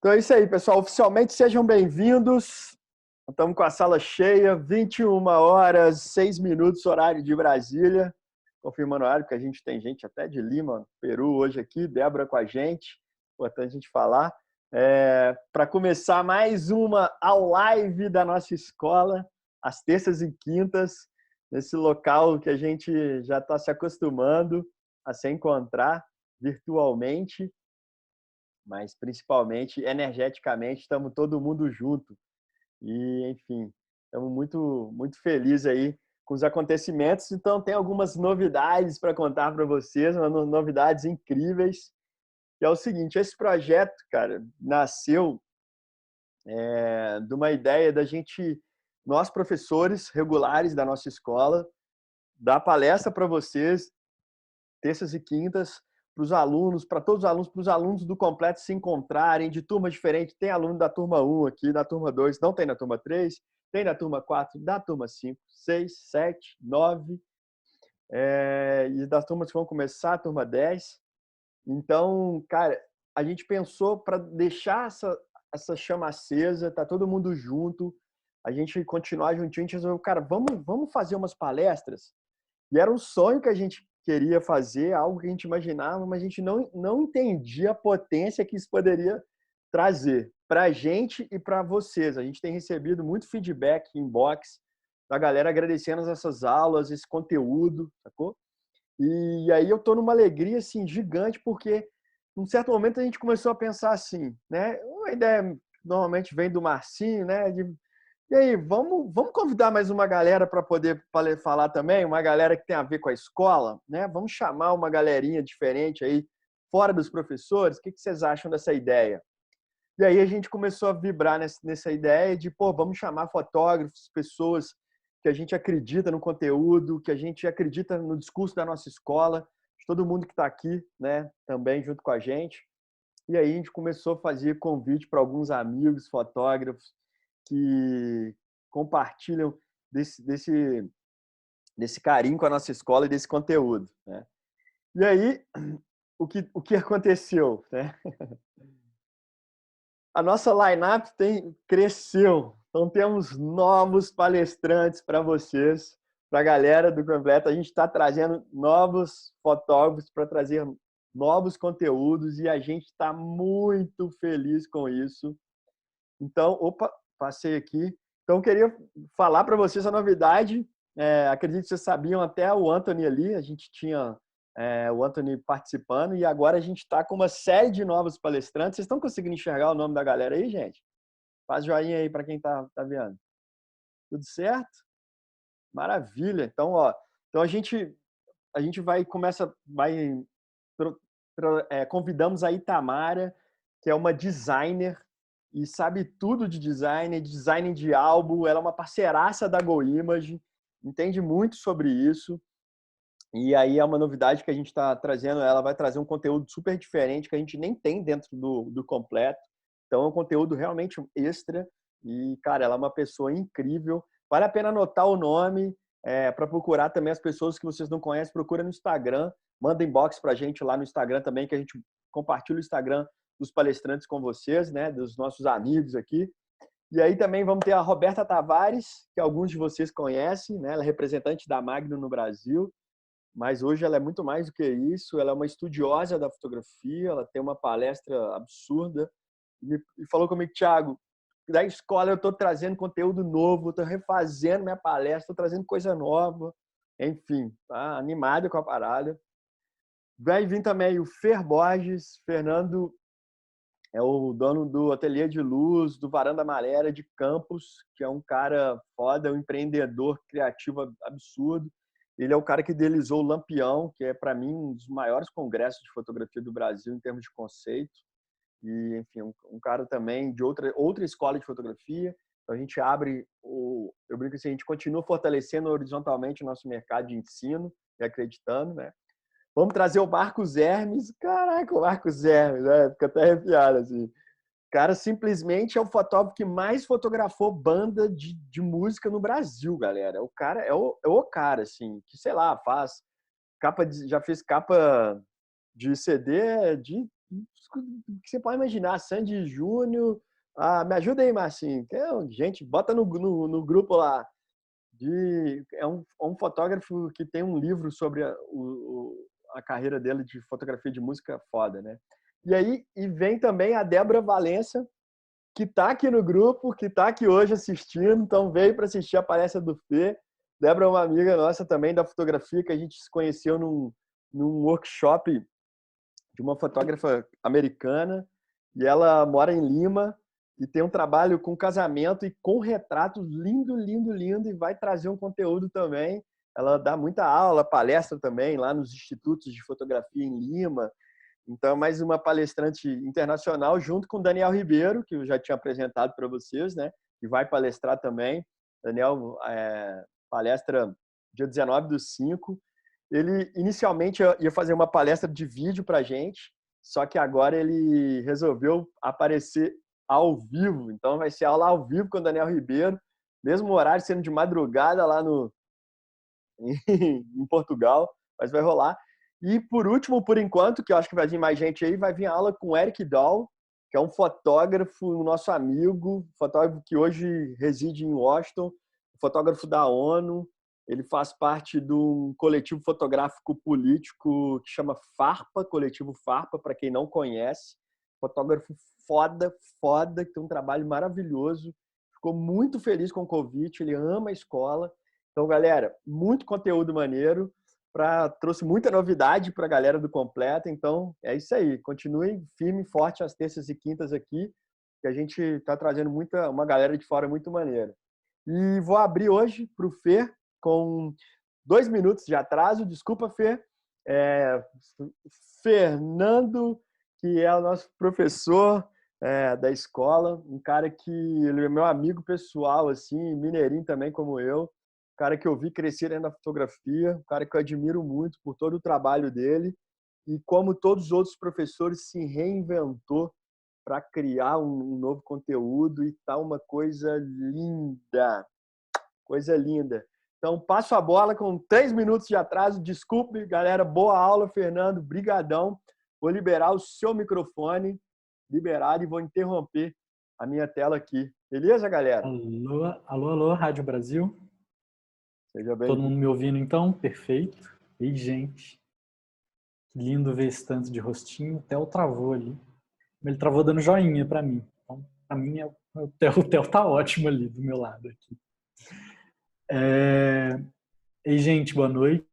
Então é isso aí, pessoal. Oficialmente sejam bem-vindos. Estamos com a sala cheia, 21 horas, 6 minutos, horário de Brasília. Confirmando o horário, porque a gente tem gente até de Lima, Peru, hoje aqui. Débora com a gente. Importante a gente falar. Para começar mais uma ao live da nossa escola, às terças e quintas, nesse local que a gente já está se acostumando a se encontrar virtualmente, mas principalmente energeticamente estamos todo mundo junto. E, enfim, estamos muito felizes aí com os acontecimentos. Então, tem algumas novidades para contar para vocês, novidades incríveis. Que é o seguinte, esse projeto, cara, nasceu de uma ideia da gente, nós professores regulares da nossa escola, dar palestra para vocês, terças e quintas, para os alunos, para os alunos do completo se encontrarem, de turmas diferentes. Tem aluno da turma 1 aqui, da turma 2, não tem na turma 3, tem na turma 4, da turma 5, 6, 7, 9, e das turmas que vão começar, a turma 10. Então, cara, a gente pensou para deixar essa chama acesa, tá todo mundo junto, a gente continuar juntinho, a gente resolveu, cara, vamos fazer umas palestras. E era um sonho que a gente queria fazer, algo que a gente imaginava, mas a gente não entendia a potência que isso poderia trazer para a gente e para vocês. A gente tem recebido muito feedback inbox da galera agradecendo essas aulas, esse conteúdo, sacou? E aí eu tô numa alegria assim gigante, porque num certo momento a gente começou a pensar assim, né? Uma ideia normalmente vem do Marcinho, né? E aí, vamos convidar mais uma galera para poder falar também, uma galera que tem a ver com a escola, né? Vamos chamar uma galerinha diferente aí, fora dos professores. O que vocês acham dessa ideia? E aí a gente começou a vibrar nessa ideia de, pô, vamos chamar fotógrafos, pessoas que a gente acredita no conteúdo, que a gente acredita no discurso da nossa escola, de todo mundo que está aqui, né, também junto com a gente. E aí a gente começou a fazer convite para alguns amigos fotógrafos que compartilham desse carinho com a nossa escola e desse conteúdo, né? E aí, o que aconteceu, né? A nossa line-up cresceu. Então, temos novos palestrantes para vocês, para a galera do Completo. A gente está trazendo novos fotógrafos para trazer novos conteúdos e a gente está muito feliz com isso. Então, opa, passei aqui. Então, eu queria falar para vocês a novidade. Acredito que vocês sabiam até o Anthony ali. A gente tinha o Anthony participando e agora a gente está com uma série de novos palestrantes. Vocês estão conseguindo enxergar o nome da galera aí, gente? Faz joinha aí para quem tá vendo. Tudo certo? Maravilha. Então, ó, então a gente convidamos a Itamara, que é uma designer e sabe tudo de design de álbum. Ela é uma parceiraça da GoImage, entende muito sobre isso. E aí é uma novidade que a gente está trazendo. Ela vai trazer um conteúdo super diferente que a gente nem tem dentro do completo. Então é um conteúdo realmente extra. E, cara, ela é uma pessoa incrível. Vale a pena anotar o nome para procurar também as pessoas que vocês não conhecem. Procura no Instagram. Manda inbox para a gente lá no Instagram também, que a gente compartilha o Instagram dos palestrantes com vocês, né? Dos nossos amigos aqui. E aí também vamos ter a Roberta Tavares, que alguns de vocês conhecem, né? Ela é representante da Magno no Brasil. Mas hoje ela é muito mais do que isso. Ela é uma estudiosa da fotografia, ela tem uma palestra absurda. E falou comigo, Thiago, da escola eu estou trazendo conteúdo novo, estou refazendo minha palestra, estou trazendo coisa nova. Enfim, tá animado com a parada. Vai vir também o Fer Borges. Fernando é o dono do Ateliê de Luz, do Varanda Amarela de Campos, que é um cara foda, um empreendedor criativo absurdo. Ele é o cara que idealizou o Lampião, que é, para mim, um dos maiores congressos de fotografia do Brasil em termos de conceito. E, enfim, um cara também de outra escola de fotografia. Então, a gente abre eu brinco assim, a gente continua fortalecendo horizontalmente o nosso mercado de ensino e acreditando, né? Vamos trazer o Marcos Hermes. Caraca, o Marcos Hermes, né? Fica até arrepiado, assim. O cara simplesmente é o fotógrafo que mais fotografou banda de música no Brasil, galera. O cara é o cara, assim, que, sei lá, já fez capa de CD de que você pode imaginar, Sandy Júnior. Me ajuda aí, Marcinho. Gente, bota no grupo lá. É um fotógrafo que tem um livro sobre a carreira dele de fotografia de música foda, né? E vem também a Débora Valença, que está aqui no grupo, que está aqui hoje assistindo, então veio para assistir a palestra do Fê. Débora é uma amiga nossa também da fotografia, que a gente se conheceu num workshop de uma fotógrafa americana, e ela mora em Lima e tem um trabalho com casamento e com retratos lindo, lindo, lindo, e vai trazer um conteúdo também. Ela dá muita aula, palestra também lá nos institutos de fotografia em Lima. Então, mais uma palestrante internacional, junto com Daniel Ribeiro, que eu já tinha apresentado para vocês, né? E vai palestrar também. Daniel palestra dia 19/5. Ele inicialmente ia fazer uma palestra de vídeo para a gente, só que agora ele resolveu aparecer ao vivo. Então, vai ser aula ao vivo com o Daniel Ribeiro, mesmo horário sendo de madrugada lá em Portugal, mas vai rolar. E por último, por enquanto, que eu acho que vai vir mais gente aí, vai vir a aula com o Eric Dahl, que é um fotógrafo, nosso amigo, fotógrafo que hoje reside em Washington, fotógrafo da ONU. Ele faz parte de um coletivo fotográfico político que chama FARPA, Coletivo FARPA, para quem não conhece. Fotógrafo foda, foda, que tem um trabalho maravilhoso. Ficou muito feliz com o convite, ele ama a escola. Então, galera, muito conteúdo maneiro. Trouxe muita novidade para a galera do Completa. Então, é isso aí. Continue firme e forte às terças e quintas aqui, que a gente está trazendo uma galera de fora muito maneira. E vou abrir hoje para o Fê com 2 minutos de atraso. Desculpa, Fê. Fernando, que é o nosso professor da escola, um cara que ele é meu amigo pessoal, assim, mineirinho também como eu. Cara que eu vi crescer dentro da fotografia, um cara que eu admiro muito por todo o trabalho dele e como todos os outros professores se reinventou para criar um novo conteúdo e tá uma coisa linda, coisa linda. Então, passo a bola com 3 minutos de atraso. Desculpe, galera. Boa aula, Fernando. Brigadão. Vou liberar o seu microfone, liberado, e vou interromper a minha tela aqui. Beleza, galera? Alô, alô, alô, Rádio Brasil. Seja bem. Todo mundo me ouvindo, então? Perfeito. Ei, gente. Que lindo ver esse tanto de rostinho. O Theo travou ali. Ele travou dando joinha para mim. Então, para mim, o Theo tá ótimo ali do meu lado aqui. Ei, gente, boa noite.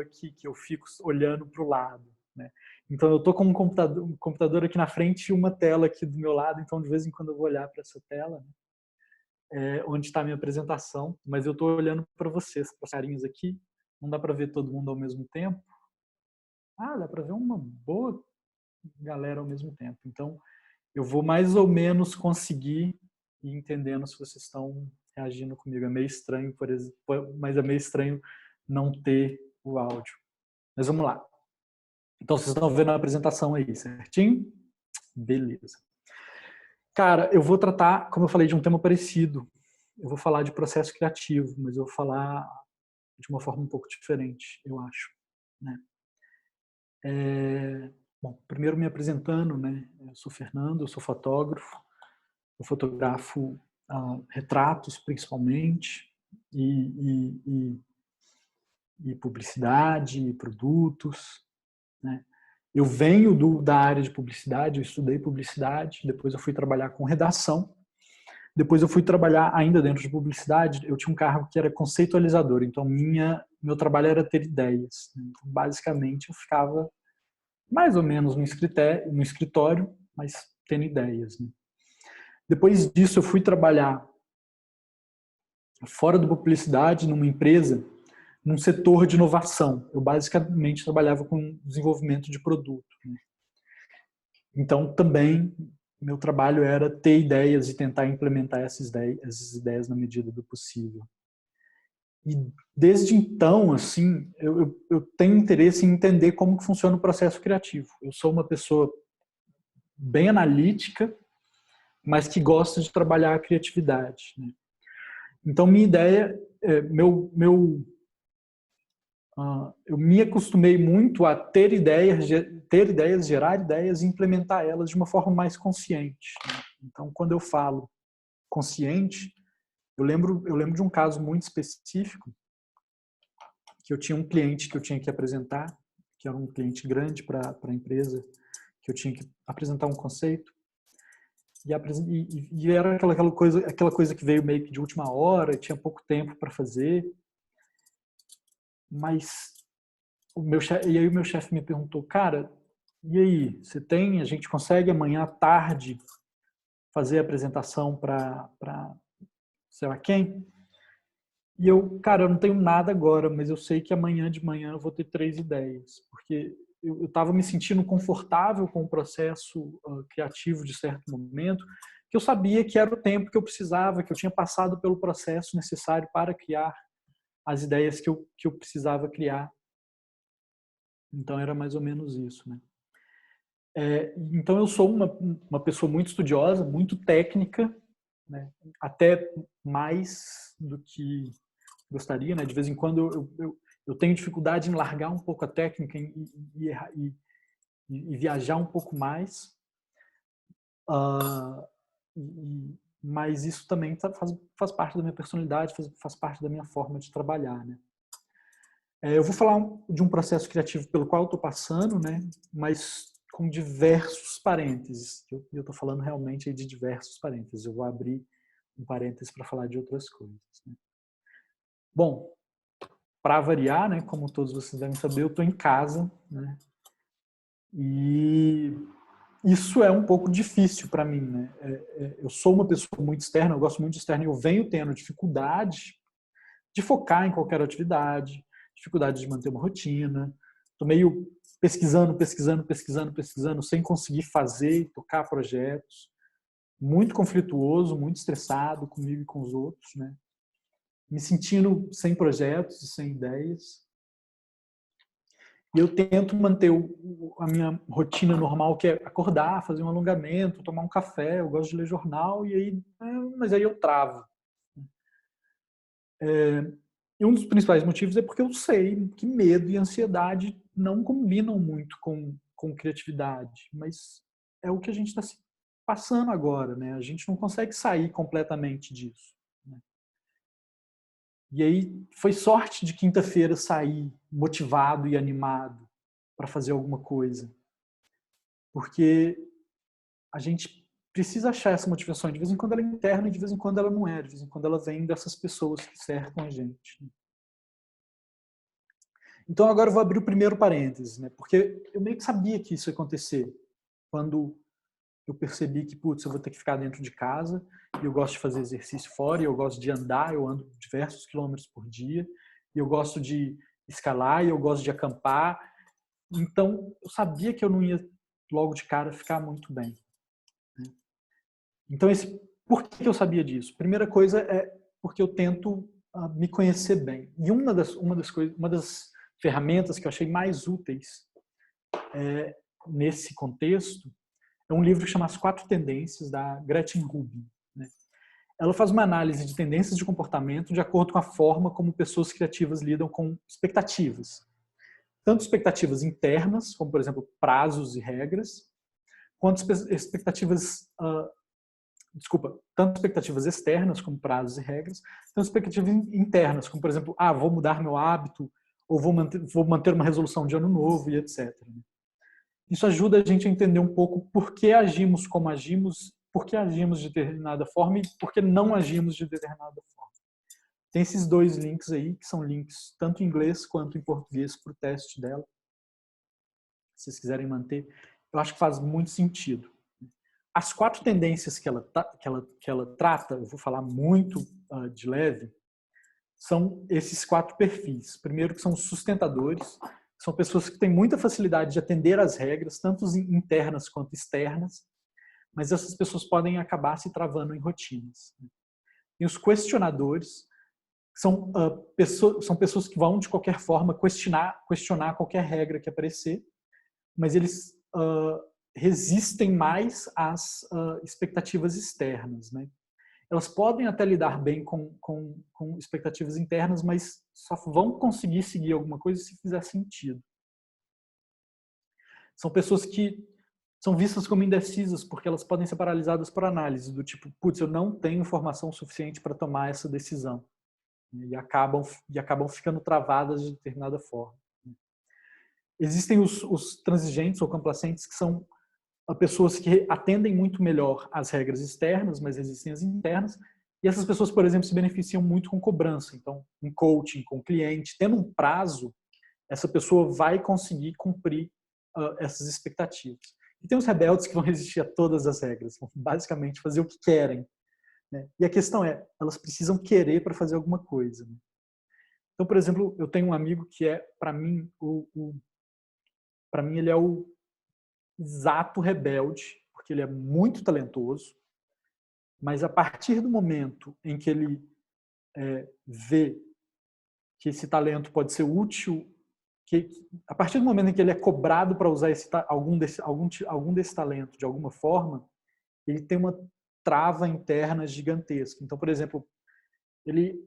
Aqui que eu fico olhando para o lado, né? Então eu tô com um computador aqui na frente e uma tela aqui do meu lado, então de vez em quando eu vou olhar para essa tela, né, onde está a minha apresentação, mas eu tô olhando para vocês, para os carinhos aqui. Não dá para ver todo mundo ao mesmo tempo. Dá para ver uma boa galera ao mesmo tempo. Então eu vou mais ou menos conseguir ir entendendo se vocês estão reagindo comigo. É meio estranho, por exemplo, mas é meio estranho não ter o áudio. Mas vamos lá. Então, vocês estão vendo a apresentação aí, certinho? Beleza. Cara, eu vou tratar, como eu falei, de um tema parecido. Eu vou falar de processo criativo, mas eu vou falar de uma forma um pouco diferente, eu acho, né? Bom, primeiro me apresentando, né? Eu sou Fernando, eu sou fotógrafo. Eu fotografo retratos, principalmente, e publicidade, e produtos, né? Eu venho da área de publicidade, eu estudei publicidade, depois eu fui trabalhar com redação, depois eu fui trabalhar ainda dentro de publicidade, eu tinha um cargo que era conceitualizador, então meu trabalho era ter ideias, né? Então, basicamente eu ficava mais ou menos no escritório, mas tendo ideias, né? Depois disso eu fui trabalhar fora da publicidade, numa empresa, num setor de inovação. Eu basicamente trabalhava com desenvolvimento de produto, né? Então, também, meu trabalho era ter ideias e tentar implementar essas ideias na medida do possível. E desde então, assim, eu tenho interesse em entender como que funciona o processo criativo. Eu sou uma pessoa bem analítica, mas que gosta de trabalhar a criatividade, né? Então, minha ideia, eu me acostumei muito a ter ideias, gerar ideias e implementar elas de uma forma mais consciente, né? Então, quando eu falo consciente, eu lembro de um caso muito específico, que eu tinha um cliente que eu tinha que apresentar, que era um cliente grande para a empresa, que eu tinha que apresentar um conceito, e era aquela coisa que veio meio que de última hora, tinha pouco tempo para fazer, mas e aí o meu chefe me perguntou, cara, e aí, a gente consegue amanhã à tarde fazer a apresentação para sei lá quem? E cara, eu não tenho nada agora, mas eu sei que amanhã de manhã eu vou ter 3 ideias, porque eu estava me sentindo confortável com o processo criativo de certo momento, que eu sabia que era o tempo que eu precisava, que eu tinha passado pelo processo necessário para criar as ideias que eu precisava criar. Então era mais ou menos isso, né? Então eu sou uma pessoa muito estudiosa, muito técnica, né? Até mais do que gostaria, né? De vez em quando eu tenho dificuldade em largar um pouco a técnica e viajar um pouco mais, uh, mas isso também faz parte da minha personalidade, faz parte da minha forma de trabalhar, né? Eu vou falar de um processo criativo pelo qual eu estou passando, né? Mas com diversos parênteses. Eu estou falando realmente de diversos parênteses. Eu vou abrir um parênteses para falar de outras coisas, né? Bom, para variar, né, como todos vocês devem saber, eu estou em casa, né, e isso é um pouco difícil para mim, né? Eu sou uma pessoa muito externa, eu gosto muito de externo e eu venho tendo dificuldade de focar em qualquer atividade, dificuldade de manter uma rotina, estou meio pesquisando, sem conseguir fazer, tocar projetos, muito conflituoso, muito estressado comigo e com os outros, né? Me sentindo sem projetos e sem ideias. E eu tento manter a minha rotina normal, que é acordar, fazer um alongamento, tomar um café, eu gosto de ler jornal, mas aí eu travo. E um dos principais motivos é porque eu sei que medo e ansiedade não combinam muito com criatividade, mas é o que a gente está passando agora, né? A gente não consegue sair completamente disso, né? E aí foi sorte de quinta-feira sair motivado e animado para fazer alguma coisa, porque a gente precisa achar essa motivação. De vez em quando ela é interna e de vez em quando ela não é. De vez em quando ela vem dessas pessoas que cercam a gente. Então agora eu vou abrir o primeiro parênteses, né? Porque eu meio que sabia que isso ia acontecer quando eu percebi que, putz, eu vou ter que ficar dentro de casa e eu gosto de fazer exercício fora e eu gosto de andar, eu ando diversos quilômetros por dia e eu gosto de escalar e eu gosto de acampar. Então eu sabia que eu não ia logo de cara ficar muito bem. Então, por que eu sabia disso? Primeira coisa é porque eu tento me conhecer bem. E uma das ferramentas que eu achei mais úteis nesse contexto é um livro que chama As 4 Tendências, da Gretchen Rubin, né? Ela faz uma análise de tendências de comportamento de acordo com a forma como pessoas criativas lidam com expectativas. Tanto expectativas internas, como, por exemplo, prazos e regras, quanto expectativas tanto expectativas externas, como prazos e regras, tanto expectativas internas, como, por exemplo, vou mudar meu hábito, ou vou manter uma resolução de ano novo, e etc. Isso ajuda a gente a entender um pouco por que agimos como agimos, por que agimos de determinada forma e por que não agimos de determinada forma. Tem esses 2 links aí, que são links tanto em inglês quanto em português para o teste dela. Se vocês quiserem manter, eu acho que faz muito sentido. As 4 tendências que ela trata, eu vou falar muito de leve, são esses 4 perfis. Primeiro, que são os sustentadores, são pessoas que têm muita facilidade de atender às regras, tanto internas quanto externas, mas essas pessoas podem acabar se travando em rotinas. E os questionadores são pessoas que vão, de qualquer forma, questionar qualquer regra que aparecer, mas eles resistem mais às expectativas externas, né? Elas podem até lidar bem com expectativas internas, mas só vão conseguir seguir alguma coisa se fizer sentido. São pessoas que são vistas como indecisas porque elas podem ser paralisadas por análise, do tipo, putz, eu não tenho informação suficiente para tomar essa decisão. E acabam ficando travadas de determinada forma. Existem os transigentes ou complacentes, que são pessoas que atendem muito melhor às regras externas, mas resistem às internas. E essas pessoas, por exemplo, se beneficiam muito com cobrança. Então, em coaching, com o cliente, tendo um prazo, essa pessoa vai conseguir cumprir essas expectativas. E tem os rebeldes que vão resistir a todas as regras, vão basicamente fazer o que querem, né? E a questão é, elas precisam querer para fazer alguma coisa, né? Então, por exemplo, eu tenho um amigo que é, para mim, ele é o exato rebelde, porque ele é muito talentoso, mas a partir do momento em que ele vê que esse talento pode ser útil, a partir do momento em que ele é cobrado para usar algum desse talento de alguma forma, ele tem uma trava interna gigantesca. Então, por exemplo, ele,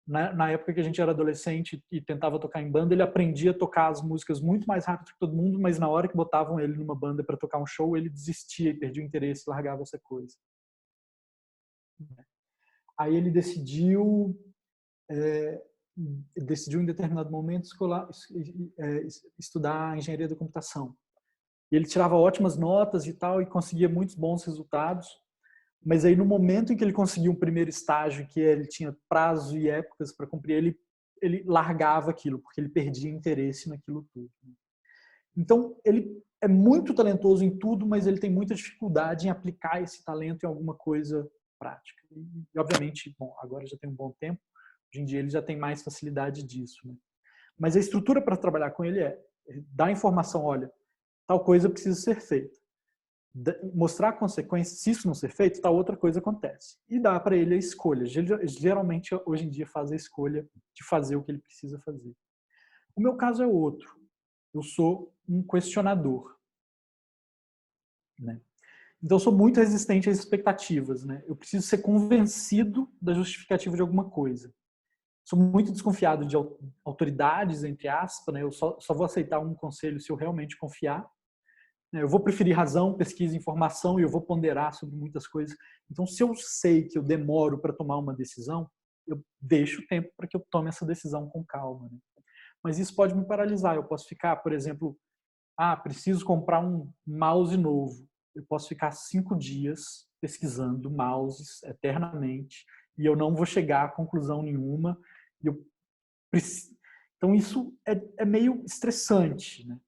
na época que a gente era adolescente e tentava tocar em banda, ele aprendia a tocar as músicas muito mais rápido que todo mundo, mas na hora que botavam ele numa banda para tocar um show, ele desistia e perdia o interesse, largava essa coisa. Aí ele decidiu em determinado momento estudar engenharia da computação. E ele tirava ótimas notas e tal, e conseguia muitos bons resultados. Mas aí, no momento em que ele conseguiu um primeiro estágio, que ele tinha prazo e épocas para cumprir, ele largava aquilo, porque ele perdia interesse naquilo tudo. Então, ele é muito talentoso em tudo, mas ele tem muita dificuldade em aplicar esse talento em alguma coisa prática. E obviamente, bom, agora já tem um bom tempo, hoje em dia ele já tem mais facilidade disso, né? Mas a estrutura para trabalhar com ele é dar informação, olha, tal coisa precisa ser feita. Mostrar a consequência, se isso não ser feito, tal outra coisa acontece. E dá para ele a escolha. Geralmente, hoje em dia, faz a escolha de fazer o que ele precisa fazer. O meu caso é outro. Eu sou um questionador, né? Então, eu sou muito resistente às expectativas, né? Eu preciso ser convencido da justificativa de alguma coisa. Sou muito desconfiado de autoridades, entre aspas, né? Eu só vou aceitar um conselho se eu realmente confiar. Eu vou preferir razão, pesquisa, informação e eu vou ponderar sobre muitas coisas. Então, se eu sei que eu demoro para tomar uma decisão, eu deixo tempo para que eu tome essa decisão com calma, né? Mas isso pode me paralisar. Eu posso ficar, por exemplo, preciso comprar um mouse novo. Eu posso ficar 5 dias pesquisando mouses eternamente e eu não vou chegar a conclusão nenhuma. Então, isso é meio estressante, né?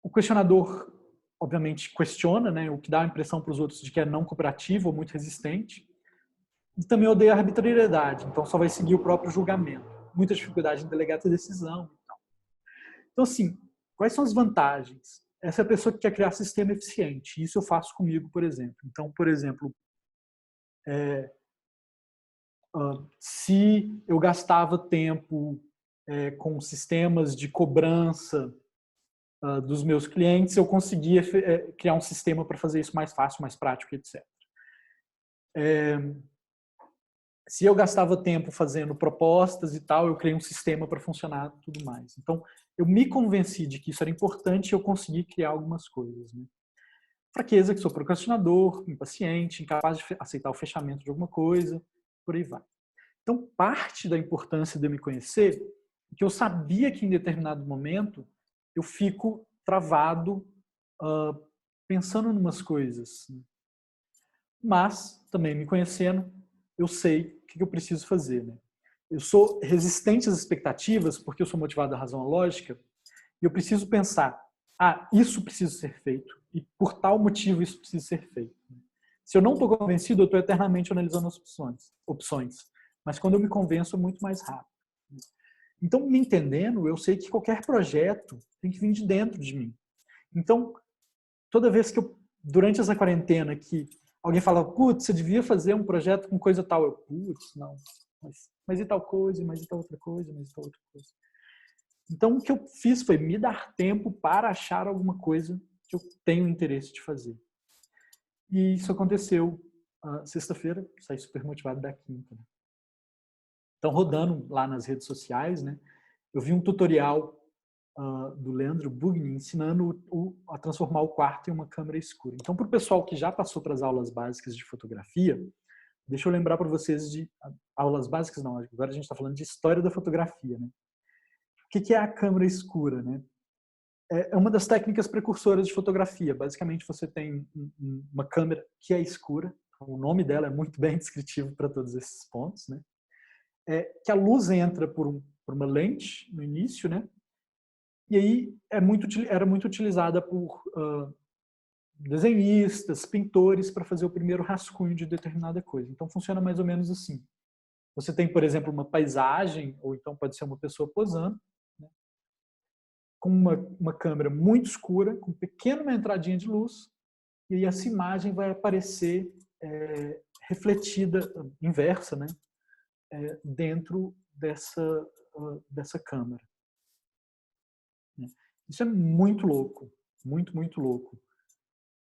O questionador, obviamente, questiona, né, o que dá a impressão para os outros de que é não cooperativo ou muito resistente. E também odeia a arbitrariedade, então só vai seguir o próprio julgamento. Muita dificuldade em delegar essa decisão. Então, assim, quais são as vantagens? Essa é a pessoa que quer criar sistema eficiente. Isso eu faço comigo, por exemplo. Então, por exemplo, se eu gastava tempo com sistemas de cobrança dos meus clientes, eu conseguia criar um sistema para fazer isso mais fácil, mais prático, etc. Se eu gastava tempo fazendo propostas e tal, eu criei um sistema para funcionar e tudo mais. Então, eu me convenci de que isso era importante e eu consegui criar algumas coisas, né? Fraqueza, que sou procrastinador, impaciente, incapaz de aceitar o fechamento de alguma coisa, por aí vai. Então, parte da importância de eu me conhecer é que eu sabia que em determinado momento eu fico travado pensando em umas coisas. Mas, também me conhecendo, eu sei o que eu preciso fazer, né? Eu sou resistente às expectativas porque eu sou motivado à razão lógica e eu preciso pensar, isso precisa ser feito e por tal motivo isso precisa ser feito. Se eu não estou convencido, eu estou eternamente analisando as opções. Mas quando eu me convenço, é muito mais rápido. Então, me entendendo, eu sei que qualquer projeto tem que vir de dentro de mim. Então, toda vez que durante essa quarentena, que alguém fala, putz, você devia fazer um projeto com coisa tal. Eu, putz, não. Mas e tal coisa, mas e tal outra coisa, mas e tal outra coisa. Então, o que eu fiz foi me dar tempo para achar alguma coisa que eu tenho interesse de fazer. E isso aconteceu sexta-feira, saí super motivado da quinta. Né? Então, rodando lá nas redes sociais, né, eu vi um tutorial do Leandro Bugni ensinando a transformar o quarto em uma câmera escura. Então, para o pessoal que já passou para as aulas básicas de fotografia, deixa eu lembrar para vocês de aulas básicas, não, agora a gente está falando de história da fotografia. Né? O que é a câmera escura? Né? É uma das técnicas precursoras de fotografia. Basicamente, você tem uma câmera que é escura, o nome dela é muito bem descritivo para todos esses pontos, né? Que a luz entra por uma lente no início, né? E aí era muito utilizada por desenhistas, pintores, para fazer o primeiro rascunho de determinada coisa. Então, funciona mais ou menos assim. Você tem, por exemplo, uma paisagem, ou então pode ser uma pessoa posando, né? Com uma câmera muito escura, com pequena entradinha de luz, e aí essa imagem vai aparecer refletida, inversa, né? Dentro dessa câmera. Isso é muito louco, muito, muito louco.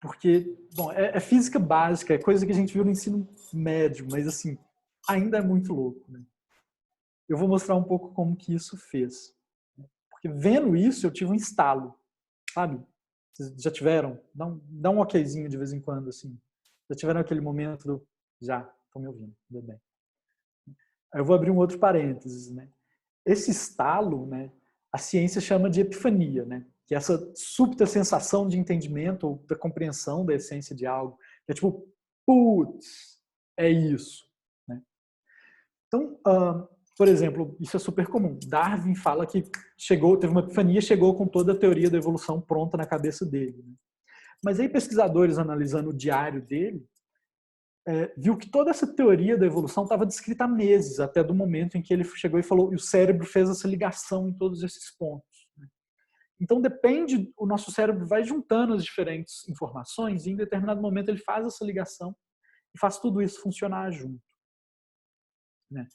Porque, bom, é física básica, é coisa que a gente viu no ensino médio, mas assim, ainda é muito louco. Né? Eu vou mostrar um pouco como que isso fez. Porque vendo isso, eu tive um estalo, sabe? Vocês já tiveram? Dá um okzinho de vez em quando, assim. Já tiveram aquele momento do... Já, estão me ouvindo, tudo bem. Aí eu vou abrir um outro parênteses, né? Esse estalo, né, a ciência chama de epifania, né? Que é essa súbita sensação de entendimento ou da compreensão da essência de algo. É tipo, putz, é isso. Né? Então, por exemplo, isso é super comum. Darwin fala que teve uma epifania, chegou com toda a teoria da evolução pronta na cabeça dele. Né? Mas aí pesquisadores analisando o diário dele, viu que toda essa teoria da evolução estava descrita há meses, até do momento em que ele chegou e falou, e o cérebro fez essa ligação em todos esses pontos. Né? Então depende, o nosso cérebro vai juntando as diferentes informações e em determinado momento ele faz essa ligação e faz tudo isso funcionar junto. Né?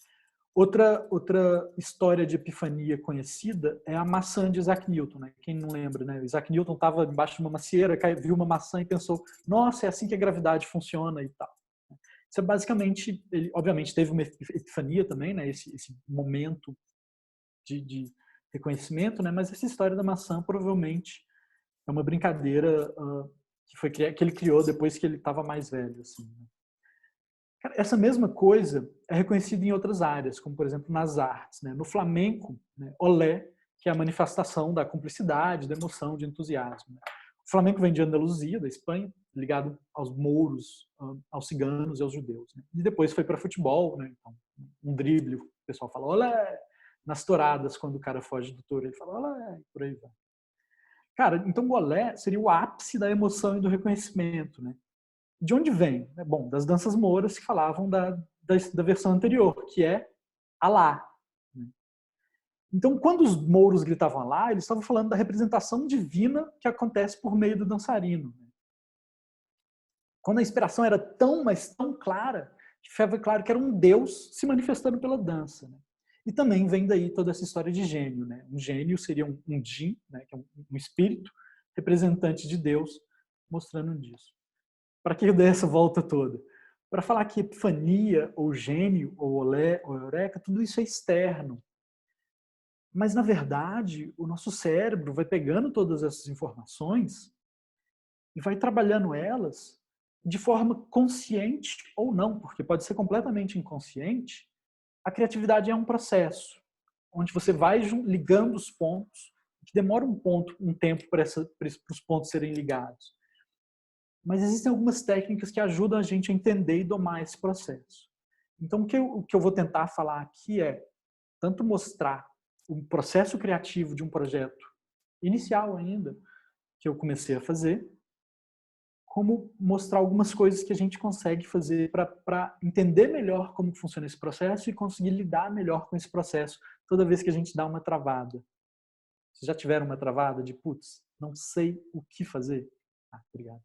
Outra história de epifania conhecida é a maçã de Isaac Newton. Né? Quem não lembra, né? Isaac Newton estava embaixo de uma macieira, viu uma maçã e pensou, nossa, é assim que a gravidade funciona e tal. Isso é basicamente, ele obviamente teve uma epifania também, né? Esse momento de reconhecimento, né? Mas essa história da maçã provavelmente é uma brincadeira que ele criou depois que ele estava mais velho. Assim, né? Cara, essa mesma coisa é reconhecida em outras áreas, como por exemplo nas artes. Né? No flamenco, né? Olé, que é a manifestação da cumplicidade, da emoção, de entusiasmo. Né? O flamenco vem de Andaluzia, da Espanha, ligado aos mouros, aos ciganos e aos judeus. Né? E depois foi para futebol, né? Então, um drible, o pessoal fala olé, nas touradas, quando o cara foge do touro, ele fala olé, por aí vai. Cara, então o olé seria o ápice da emoção e do reconhecimento. Né? De onde vem? Bom, das danças mouras que falavam da versão anterior, que é Alá. Então, quando os mouros gritavam Alá, eles estavam falando da representação divina que acontece por meio do dançarino. Quando a inspiração era tão, mas tão clara, que ficava claro que era um Deus se manifestando pela dança. Né? E também vem daí toda essa história de gênio. Né? Um gênio seria um djinn, né? Que é um espírito representante de Deus, mostrando disso. Para que eu dei essa volta toda? Para falar que epifania, ou gênio, ou olé, ou eureka, tudo isso é externo. Mas, na verdade, o nosso cérebro vai pegando todas essas informações e vai trabalhando elas de forma consciente ou não, porque pode ser completamente inconsciente. A criatividade é um processo onde você vai ligando os pontos, que demora um tempo para os pontos serem ligados. Mas existem algumas técnicas que ajudam a gente a entender e domar esse processo. Então, o que eu vou tentar falar aqui é tanto mostrar o processo criativo de um projeto inicial ainda, que eu comecei a fazer, como mostrar algumas coisas que a gente consegue fazer para entender melhor como funciona esse processo e conseguir lidar melhor com esse processo toda vez que a gente dá uma travada. Vocês já tiveram uma travada de, putz, não sei o que fazer? Ah, obrigado.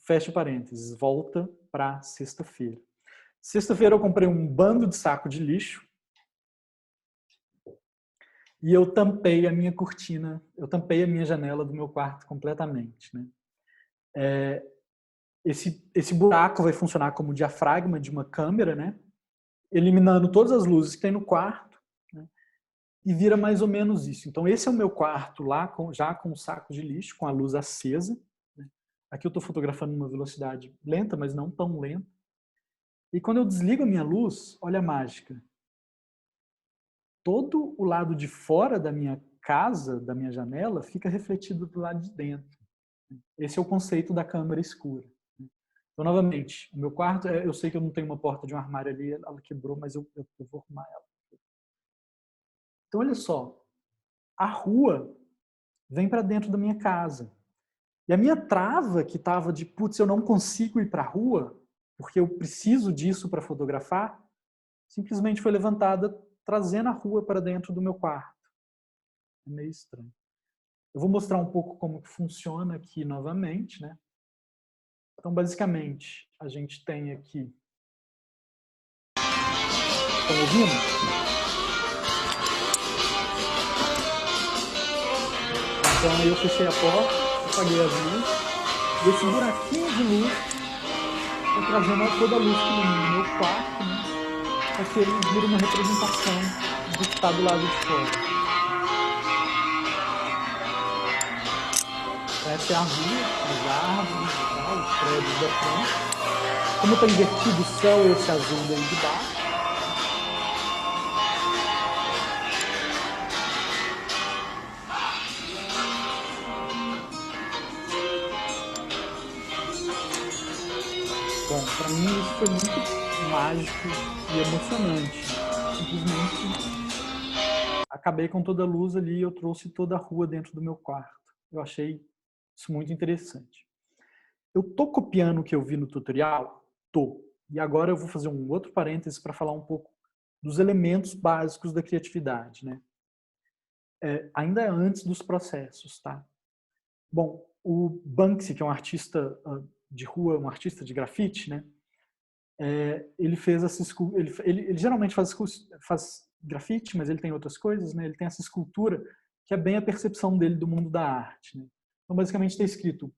Fecha parênteses, volta para sexta-feira. Sexta-feira eu comprei um bando de saco de lixo E eu tampei a minha cortina, eu tampei a minha janela do meu quarto completamente, né? Esse buraco vai funcionar como diafragma de uma câmera, né? Eliminando todas as luzes que tem no quarto, né? E vira mais ou menos isso. Então esse é o meu quarto lá, já com o saco de lixo, com a luz acesa, né? Aqui eu estou fotografando numa velocidade lenta, mas não tão lenta. E quando eu desligo a minha luz, olha a mágica. Todo o lado de fora da minha casa, da minha janela, fica refletido do lado de dentro. Esse é o conceito da câmara escura. Então, novamente, o meu quarto, eu sei que eu não tenho uma porta de um armário ali, ela quebrou, mas eu vou arrumar ela. Então, olha só, a rua vem para dentro da minha casa. E a minha trava, que estava de, putz, eu não consigo ir para a rua, porque eu preciso disso para fotografar, simplesmente foi levantada, trazendo a rua para dentro do meu quarto. É meio estranho. Eu vou mostrar um pouco como que funciona aqui novamente, né? Então, basicamente, a gente tem aqui... Estão ouvindo? Então, aí eu fechei a porta, apaguei as luzes, e esse buraquinho de luz está trazendo toda a luz que ilumina o meu quarto, né? Para que ele vire uma representação do que está do lado de fora. Essa é a rua, as árvores, os prédios da frente. Como está invertido o céu, esse azul daí de baixo. Bom, para mim isso foi muito mágico e emocionante. Simplesmente acabei com toda a luz ali e eu trouxe toda a rua dentro do meu quarto. Eu achei isso muito interessante. Eu tô copiando o que eu vi no tutorial? Tô. E agora eu vou fazer um outro parênteses para falar um pouco dos elementos básicos da criatividade, né? Ainda antes dos processos, tá? Bom, o Banksy, que é um artista de rua, um artista de grafite, né? Ele fez essa ele geralmente faz grafite, mas ele tem outras coisas, né? Ele tem essa escultura que é bem a percepção dele do mundo da arte, né? Então, basicamente, está escrito: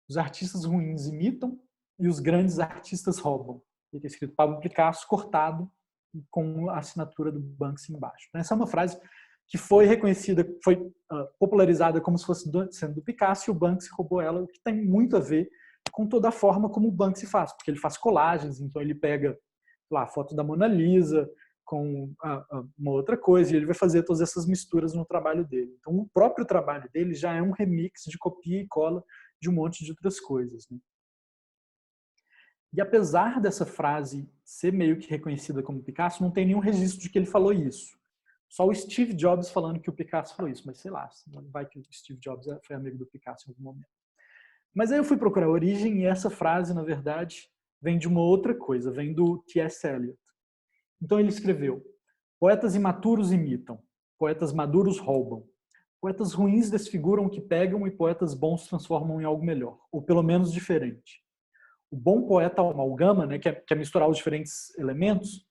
os artistas ruins imitam e os grandes artistas roubam. Ele está escrito Pablo Picasso cortado com a assinatura do Banksy embaixo. Essa é uma frase que foi reconhecida, foi popularizada como se fosse sendo do Picasso, e o Banksy roubou ela, o que tem muito a ver com toda a forma como o Banksy faz, porque ele faz colagens, então ele pega lá a foto da Mona Lisa com uma outra coisa, e ele vai fazer todas essas misturas no trabalho dele. Então o próprio trabalho dele já é um remix de copia e cola de um monte de outras coisas, né? E apesar dessa frase ser meio que reconhecida como Picasso, não tem nenhum registro de que ele falou isso. Só o Steve Jobs falando que o Picasso falou isso, mas sei lá, vai que o Steve Jobs foi amigo do Picasso em algum momento. Mas aí eu fui procurar a origem e essa frase, na verdade, vem de uma outra coisa, vem do T.S. Eliot. Então ele escreveu: poetas imaturos imitam, poetas maduros roubam, poetas ruins desfiguram o que pegam e poetas bons transformam em algo melhor, ou pelo menos diferente. O bom poeta amalgama, né, que é misturar os diferentes elementos,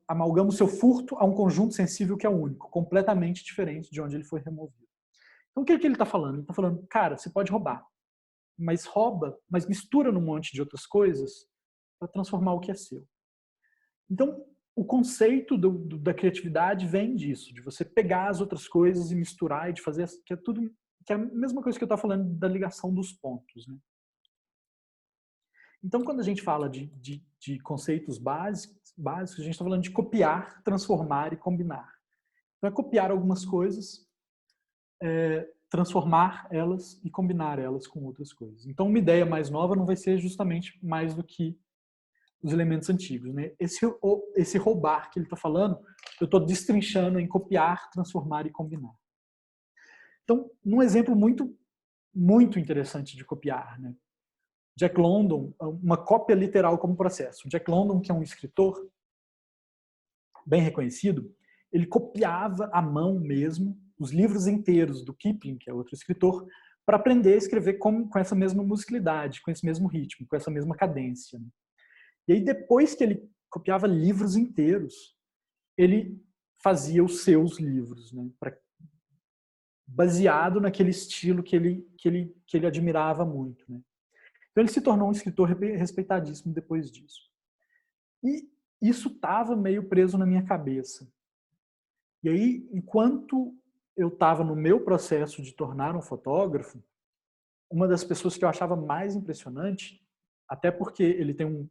amalgama o seu furto a um conjunto sensível que é único, completamente diferente de onde ele foi removido. Então o que ele está falando? Ele está falando, cara, você pode roubar, mas rouba, mas mistura num monte de outras coisas para transformar o que é seu. Então o conceito da criatividade vem disso, de você pegar as outras coisas e misturar e de fazer, que é a mesma coisa que eu estava falando da ligação dos pontos, né? Então, quando a gente fala de conceitos básicos, a gente está falando de copiar, transformar e combinar. Então, é copiar algumas coisas, transformar elas e combinar elas com outras coisas. Então, uma ideia mais nova não vai ser justamente mais do que os elementos antigos, né? Esse roubar que ele está falando, eu estou destrinchando em copiar, transformar e combinar. Então, um exemplo muito, muito interessante de copiar, né? Jack London, uma cópia literal como processo. Jack London, que é um escritor bem reconhecido, ele copiava à mão mesmo os livros inteiros do Kipling, que é outro escritor, para aprender a escrever com essa mesma musicalidade, com esse mesmo ritmo, com essa mesma cadência, né? E aí, depois que ele copiava livros inteiros, ele fazia os seus livros, né? Baseado naquele estilo que ele admirava muito, né? Então ele se tornou um escritor respeitadíssimo depois disso. E isso estava meio preso na minha cabeça. E aí, enquanto eu estava no meu processo de tornar um fotógrafo, uma das pessoas que eu achava mais impressionante, até porque ele tem um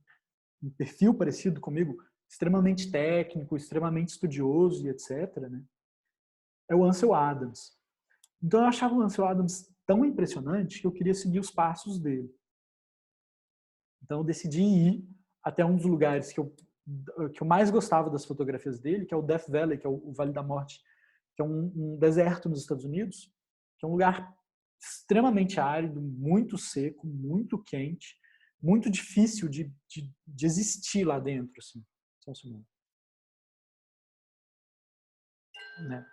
perfil parecido comigo, extremamente técnico, extremamente estudioso e etc., né? É o Ansel Adams. Então eu achava o Ansel Adams tão impressionante que eu queria seguir os passos dele. Então eu decidi ir até um dos lugares que eu mais gostava das fotografias dele, que é o Death Valley, que é o Vale da Morte, que é um deserto nos Estados Unidos, que é um lugar extremamente árido, muito seco, muito quente, muito difícil de existir lá dentro. Assim. Só um segundo. Né?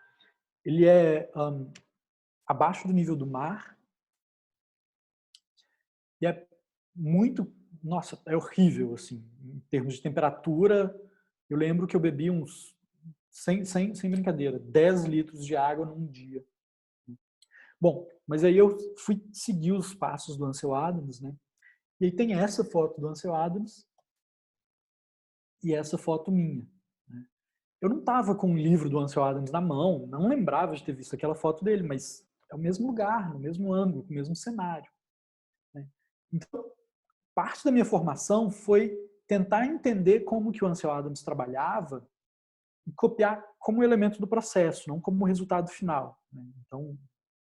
Ele é abaixo do nível do mar e é muito, nossa, é horrível assim, em termos de temperatura. Eu lembro que eu bebi uns, sem brincadeira, 10 litros de água num dia. Bom, mas aí eu fui seguir os passos do Ansel Adams, né? E aí tem essa foto do Ansel Adams e essa foto minha. Né? Eu não estava com um livro do Ansel Adams na mão, não lembrava de ter visto aquela foto dele, mas é o mesmo lugar, no mesmo ângulo, o mesmo cenário. Né? Então, parte da minha formação foi tentar entender como que o Ansel Adams trabalhava e copiar como elemento do processo, não como resultado final. Né? Então,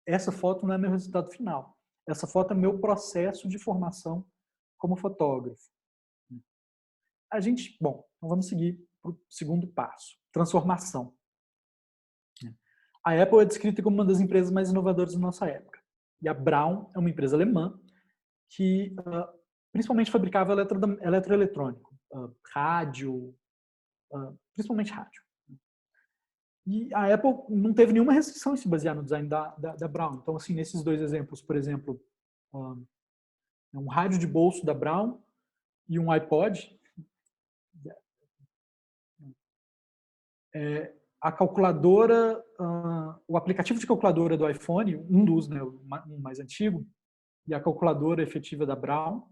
essa foto não é meu resultado final. Essa foto é meu processo de formação como fotógrafo. Bom, então vamos seguir para o segundo passo, transformação. A Apple é descrita como uma das empresas mais inovadoras da nossa época. E a Braun é uma empresa alemã que principalmente fabricava eletroeletrônico, rádio, principalmente rádio. E a Apple não teve nenhuma restrição em se basear no design da Braun. Então, assim, nesses dois exemplos, por exemplo, um rádio de bolso da Braun e um iPod, a calculadora, o aplicativo de calculadora do iPhone, um dos, né, um mais antigo, e a calculadora efetiva da Braun.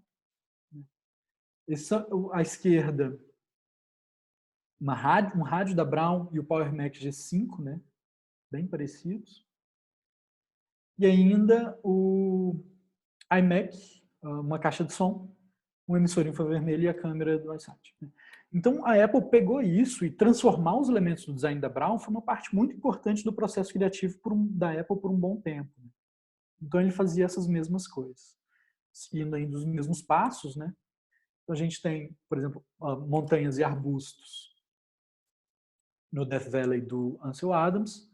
À esquerda, um rádio da Braun e o Power Mac G5, né, bem parecidos. E ainda o iMac, uma caixa de som, um emissor infravermelho e a câmera do iSight. Então, a Apple pegou isso e transformar os elementos do design da Braun foi uma parte muito importante do processo criativo da Apple por um bom tempo. Então, ele fazia essas mesmas coisas, seguindo ainda os mesmos passos, né? Então, a gente tem, por exemplo, montanhas e arbustos no Death Valley do Ansel Adams,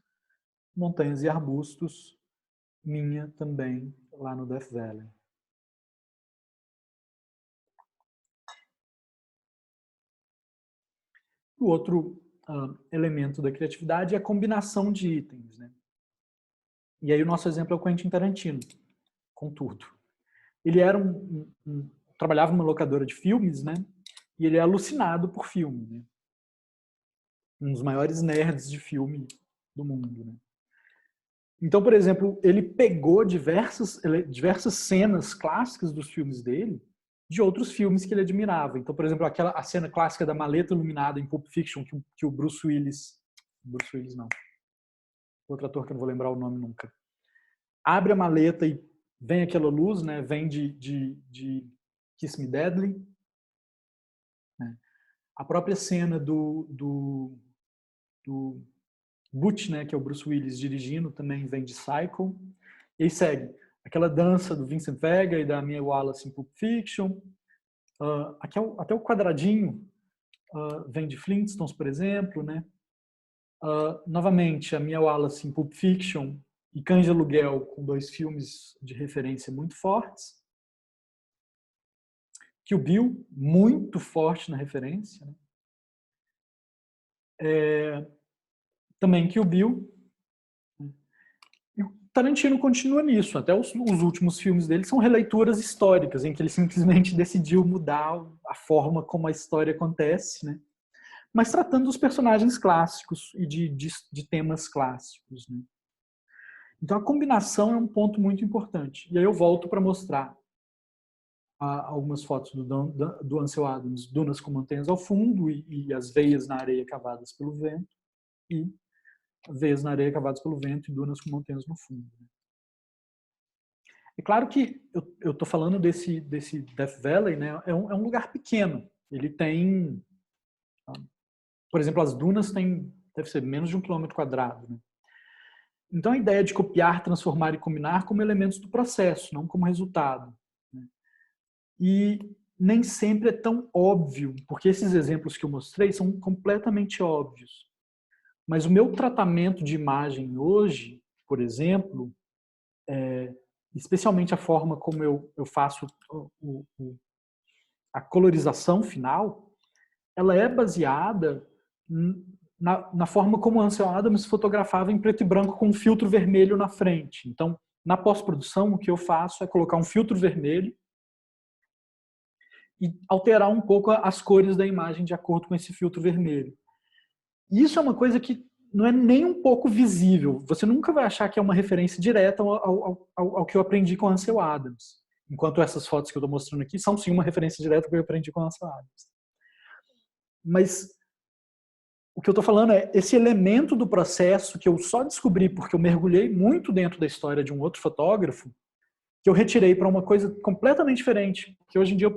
montanhas e arbustos minha também lá no Death Valley. O outro elemento da criatividade é a combinação de itens. Né? E aí o nosso exemplo é o Quentin Tarantino, com tudo. Ele era trabalhava numa locadora de filmes, né? E ele é alucinado por filme. Né? Um dos maiores nerds de filme do mundo. Né? Então, por exemplo, ele pegou diversas cenas clássicas dos filmes dele de outros filmes que ele admirava. Então, por exemplo, a cena clássica da maleta iluminada em Pulp Fiction, que o Bruce Willis não, outro ator que eu não vou lembrar o nome nunca, abre a maleta e vem aquela luz, né? Vem de Kiss Me Deadly. Né? A própria cena do Butch, né? Que é o Bruce Willis dirigindo, também vem de Psycho. E aí segue aquela dança do Vincent Vega e da Mia Wallace em Pulp Fiction. Até o quadradinho vem de Flintstones, por exemplo. Né? Novamente, a Mia Wallace em Pulp Fiction e Cães de Aluguel, com dois filmes de referência muito fortes. Kill Bill, muito forte na referência. Né? Também Kill Bill. E o Tarantino continua nisso. Até os últimos filmes dele são releituras históricas, em que ele simplesmente decidiu mudar a forma como a história acontece. Né? mas tratando dos personagens clássicos e de temas clássicos, né? Então, a combinação é um ponto muito importante. E aí eu volto para mostrar algumas fotos do Ansel Adams, dunas com montanhas ao fundo e as veias na areia cavadas pelo vento, e veias na areia cavadas pelo vento e dunas com montanhas no fundo. É claro que eu estou falando desse Death Valley, né? É um lugar pequeno. Ele tem, por exemplo, as dunas têm, deve ser menos de 1 km², né? Então a ideia de copiar, transformar e combinar como elementos do processo, não como resultado, né? E nem sempre é tão óbvio, porque esses exemplos que eu mostrei são completamente óbvios. Mas o meu tratamento de imagem hoje, por exemplo, especialmente a forma como eu faço a colorização final, ela é baseada na forma como Ansel Adams fotografava em preto e branco com um filtro vermelho na frente. Então, na pós-produção, o que eu faço é colocar um filtro vermelho e alterar um pouco as cores da imagem de acordo com esse filtro vermelho. E isso é uma coisa que não é nem um pouco visível. Você nunca vai achar que é uma referência direta ao que eu aprendi com Ansel Adams. Enquanto essas fotos que eu estou mostrando aqui são sim uma referência direta ao que eu aprendi com Ansel Adams. Mas o que eu estou falando é esse elemento do processo que eu só descobri porque eu mergulhei muito dentro da história de um outro fotógrafo, que eu retirei para uma coisa completamente diferente. Que hoje em dia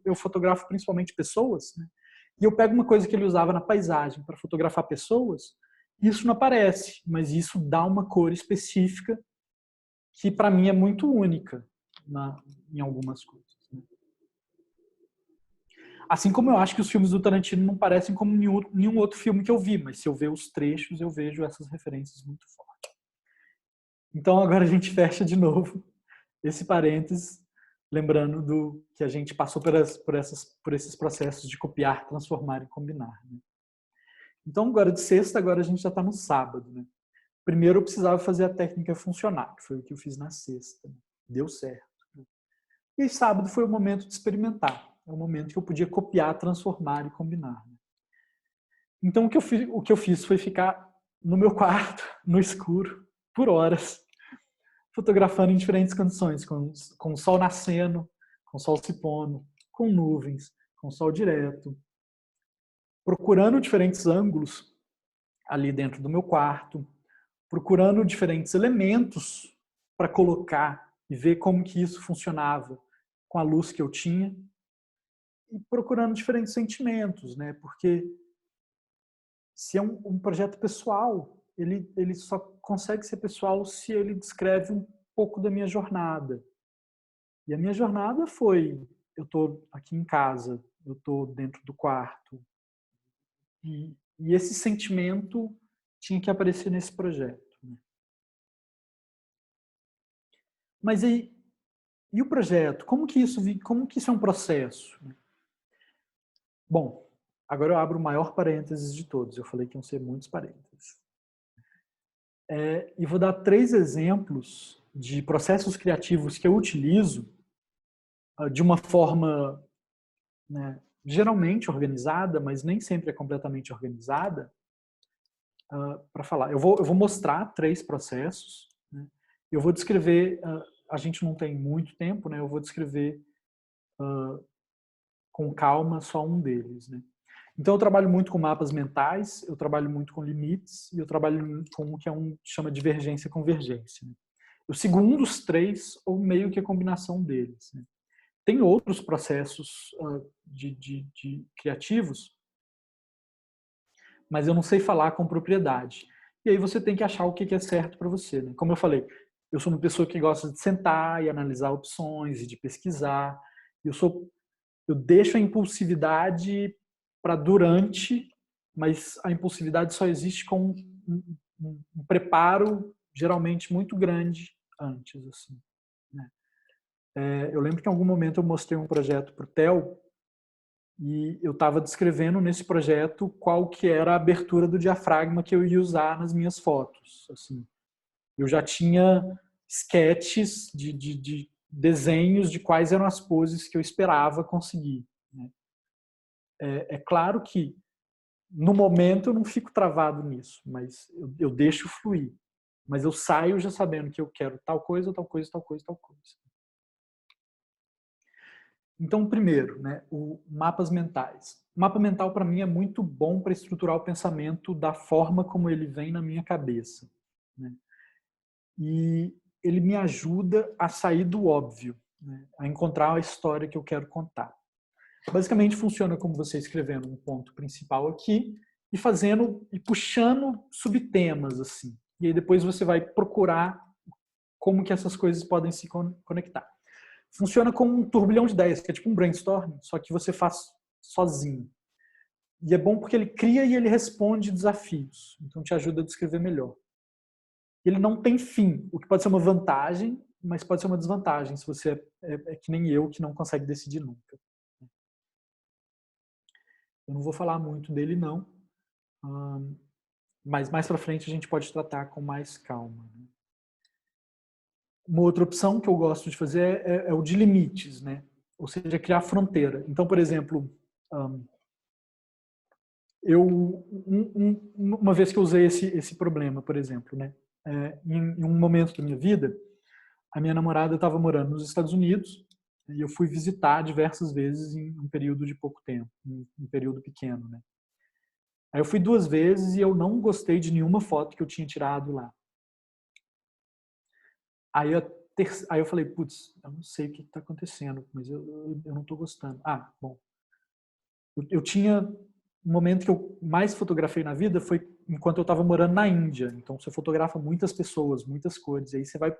eu fotografo principalmente pessoas, né? E eu pego uma coisa que ele usava na paisagem para fotografar pessoas, isso não aparece, mas isso dá uma cor específica que para mim é muito única em algumas coisas, né? Assim como eu acho que os filmes do Tarantino não parecem como nenhum outro filme que eu vi, mas se eu ver os trechos, eu vejo essas referências muito fortes. Então agora a gente fecha de novo esse parênteses, lembrando que a gente passou por esses processos de copiar, transformar e combinar, né? Então agora de sexta, agora a gente já está no sábado, né? Primeiro eu precisava fazer a técnica funcionar, que foi o que eu fiz na sexta, né? Deu certo. E sábado foi o momento de experimentar. É o momento que eu podia copiar, transformar e combinar. Então o que eu fiz foi ficar no meu quarto, no escuro, por horas, fotografando em diferentes condições, com o sol nascendo, com o sol se pondo, com nuvens, com sol direto, procurando diferentes ângulos ali dentro do meu quarto, procurando diferentes elementos para colocar e ver como que isso funcionava com a luz que eu tinha, e procurando diferentes sentimentos, né? Porque se é um projeto pessoal, ele só consegue ser pessoal se ele descreve um pouco da minha jornada. E a minha jornada foi, eu estou aqui em casa, eu estou dentro do quarto, e esse sentimento tinha que aparecer nesse projeto, né? Mas aí, e o projeto? Como que isso é um processo? Bom, agora eu abro o maior parênteses de todos. Eu falei que iam ser muitos parênteses. E vou dar 3 exemplos de processos criativos que eu utilizo de uma forma, né, geralmente organizada, mas nem sempre é completamente organizada, para falar. Eu vou mostrar 3 processos, né? Eu vou descrever, a gente não tem muito tempo, né? Eu vou descrever com calma só um deles, né? Então eu trabalho muito com mapas mentais, eu trabalho muito com limites e eu trabalho com o que chama divergência e convergência, né? Eu sigo um dos 3 ou meio que a combinação deles, né? Tem outros processos de criativos, mas eu não sei falar com propriedade. E aí você tem que achar o que é certo para você, né? Como eu falei, eu sou uma pessoa que gosta de sentar e analisar opções e de pesquisar. Eu deixo a impulsividade para durante, mas a impulsividade só existe com um preparo geralmente muito grande antes, assim, né? Eu lembro que em algum momento eu mostrei um projeto para o Theo e eu estava descrevendo nesse projeto qual que era a abertura do diafragma que eu ia usar nas minhas fotos. Assim, eu já tinha sketches de desenhos de quais eram as poses que eu esperava conseguir, né? É claro que no momento eu não fico travado nisso, mas eu deixo fluir. Mas eu saio já sabendo que eu quero tal coisa, tal coisa, tal coisa, tal coisa. Então, primeiro, né, o mapas mentais. O mapa mental, para mim, é muito bom para estruturar o pensamento da forma como ele vem na minha cabeça, né? E ele me ajuda a sair do óbvio, né, a encontrar a história que eu quero contar. Basicamente, funciona como você escrevendo um ponto principal aqui e fazendo e puxando subtemas, assim. E aí depois você vai procurar como que essas coisas podem se conectar. Funciona como um turbilhão de ideias, que é tipo um brainstorm, só que você faz sozinho. E é bom porque ele cria e ele responde desafios. Então te ajuda a descrever melhor. Ele não tem fim, o que pode ser uma vantagem, mas pode ser uma desvantagem se você é que nem eu, que não consegue decidir nunca. Eu não vou falar muito dele, não. Mas mais para frente a gente pode tratar com mais calma. Uma outra opção que eu gosto de fazer é o de limites, né? Ou seja, criar fronteira. Então, por exemplo, uma vez que eu usei esse problema, por exemplo, né? Em um momento da minha vida, a minha namorada estava morando nos Estados Unidos e eu fui visitar diversas vezes em um período de pouco tempo, em um período pequeno, né? Aí eu fui 2 vezes e eu não gostei de nenhuma foto que eu tinha tirado lá. Aí eu falei, putz, eu não sei o que está acontecendo, mas eu não estou gostando. Ah, bom. Eu tinha um momento que eu mais fotografei na vida foi enquanto eu estava morando na Índia. Então você fotografa muitas pessoas, muitas cores. Aí você vai.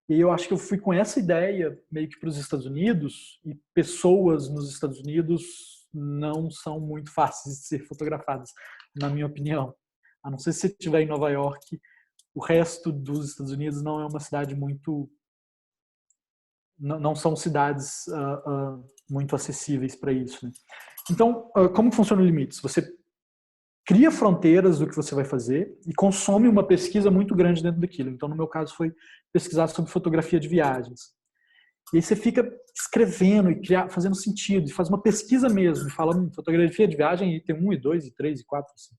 E eu acho que eu fui com essa ideia meio que para os Estados Unidos, e pessoas nos Estados Unidos não são muito fáceis de ser fotografadas, na minha opinião. A não ser se você estiver em Nova York, o resto dos Estados Unidos não é uma cidade muito. Não são cidades muito acessíveis para isso, né? Então, como funciona o Limites? Você cria fronteiras do que você vai fazer e consome uma pesquisa muito grande dentro daquilo. Então, no meu caso, foi pesquisar sobre fotografia de viagens. E aí você fica escrevendo e fazendo sentido, e faz uma pesquisa mesmo, falando fotografia de viagem, item 1, e 2, e 3, e 4, assim.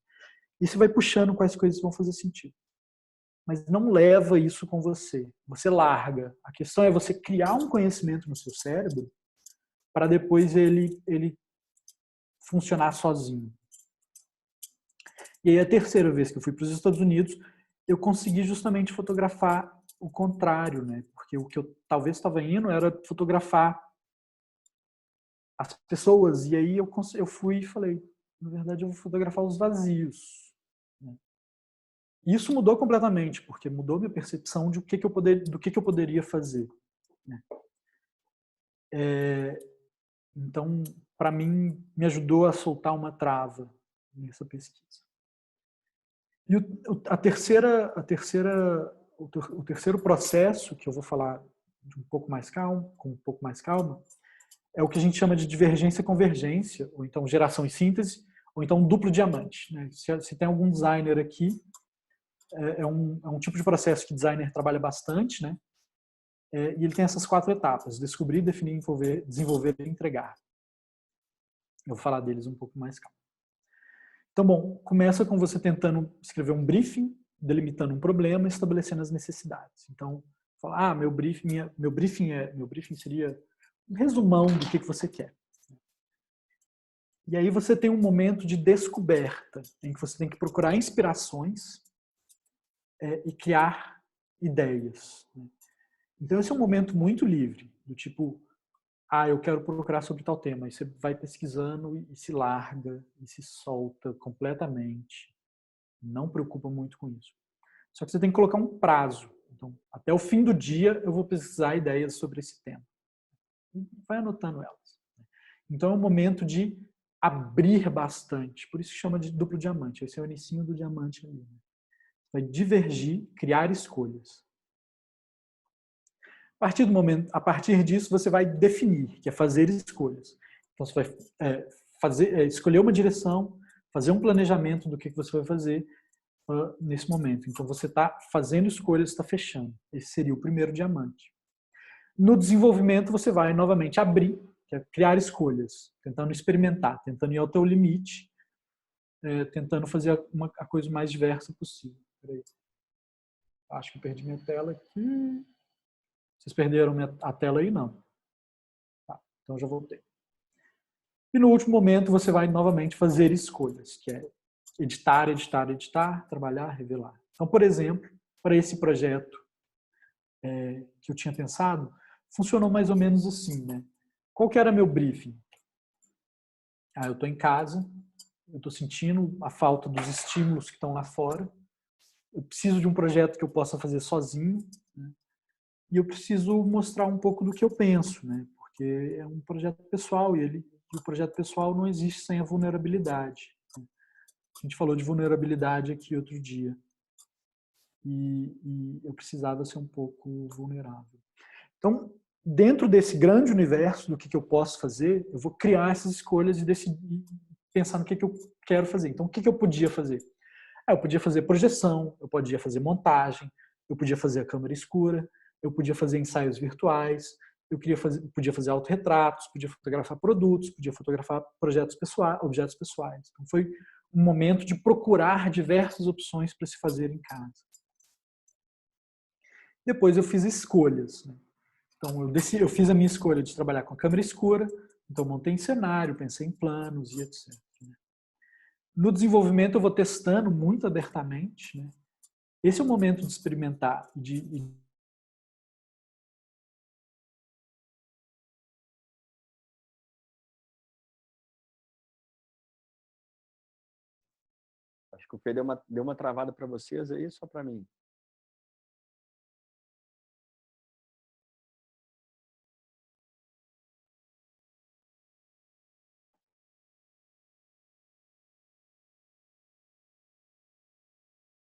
E você vai puxando quais coisas vão fazer sentido. Mas não leva isso com você. Você larga. A questão é você criar um conhecimento no seu cérebro para depois ele funcionar sozinho. E aí a terceira vez que eu fui para os Estados Unidos, eu consegui justamente fotografar o contrário, né? Porque o que eu talvez estava indo era fotografar as pessoas. E aí eu fui e falei, na verdade eu vou fotografar os vazios. E isso mudou completamente, porque mudou minha percepção de do que eu poderia fazer. Então, para mim, me ajudou a soltar uma trava nessa pesquisa. E o terceiro processo, que eu vou falar de um pouco mais calmo, com um pouco mais calma, é o que a gente chama de divergência-convergência, ou então geração e síntese, ou então duplo diamante, né? Se tem algum designer aqui, é um tipo de processo que designer trabalha bastante, né? E ele tem essas 4 etapas: descobrir, definir, desenvolver e entregar. Eu vou falar deles um pouco mais calmo. Então, bom, começa com você tentando escrever um briefing, delimitando um problema e estabelecendo as necessidades. Então, falar, meu briefing seria um resumão do que você quer. E aí você tem um momento de descoberta, em que você tem que procurar inspirações e criar ideias. Então, esse é um momento muito livre, do tipo, eu quero procurar sobre tal tema. Aí você vai pesquisando e se larga, e se solta completamente. Não preocupa muito com isso. Só que você tem que colocar um prazo. Então, até o fim do dia, eu vou pesquisar ideias sobre esse tema. E vai anotando elas. Então, é um momento de abrir bastante. Por isso que chama de duplo diamante. Esse é o inicinho do diamante ali. Vai divergir, criar escolhas. A partir disso, você vai definir, que é fazer escolhas. Então, você vai escolher uma direção, fazer um planejamento do que você vai fazer nesse momento. Então, você está fazendo escolhas, está fechando. Esse seria o primeiro diamante. No desenvolvimento, você vai novamente abrir, que é criar escolhas, tentando experimentar, tentando ir ao teu limite, tentando fazer a coisa mais diversa possível. Peraí. Acho que eu perdi minha tela aqui. Vocês perderam a tela aí? Não. Tá, então já voltei. E no último momento você vai novamente fazer escolhas, que é editar, editar, editar, trabalhar, revelar. Então, por exemplo, para esse projeto que eu tinha pensado, funcionou mais ou menos assim, né? Qual que era meu briefing? Eu estou em casa, eu estou sentindo a falta dos estímulos que estão lá fora, eu preciso de um projeto que eu possa fazer sozinho, né? E eu preciso mostrar um pouco do que eu penso, né? Porque é um projeto pessoal e o projeto pessoal não existe sem a vulnerabilidade. A gente falou de vulnerabilidade aqui outro dia e eu precisava ser um pouco vulnerável. Então, dentro desse grande universo do que eu posso fazer, eu vou criar essas escolhas e decidir, pensar no que eu quero fazer. Então, o que eu podia fazer? Eu podia fazer projeção, eu podia fazer montagem, eu podia fazer a câmera escura, eu podia fazer ensaios virtuais, podia fazer autorretratos, podia fotografar produtos, podia fotografar projetos pessoais, objetos pessoais. Então, foi um momento de procurar diversas opções para se fazer em casa. Depois eu fiz escolhas, né? Então eu fiz a minha escolha de trabalhar com a câmera escura, então montei em cenário, pensei em planos e etc. No desenvolvimento eu vou testando muito abertamente, né? Esse é o momento de experimentar e de Acho que o P deu uma travada para vocês aí, só para mim.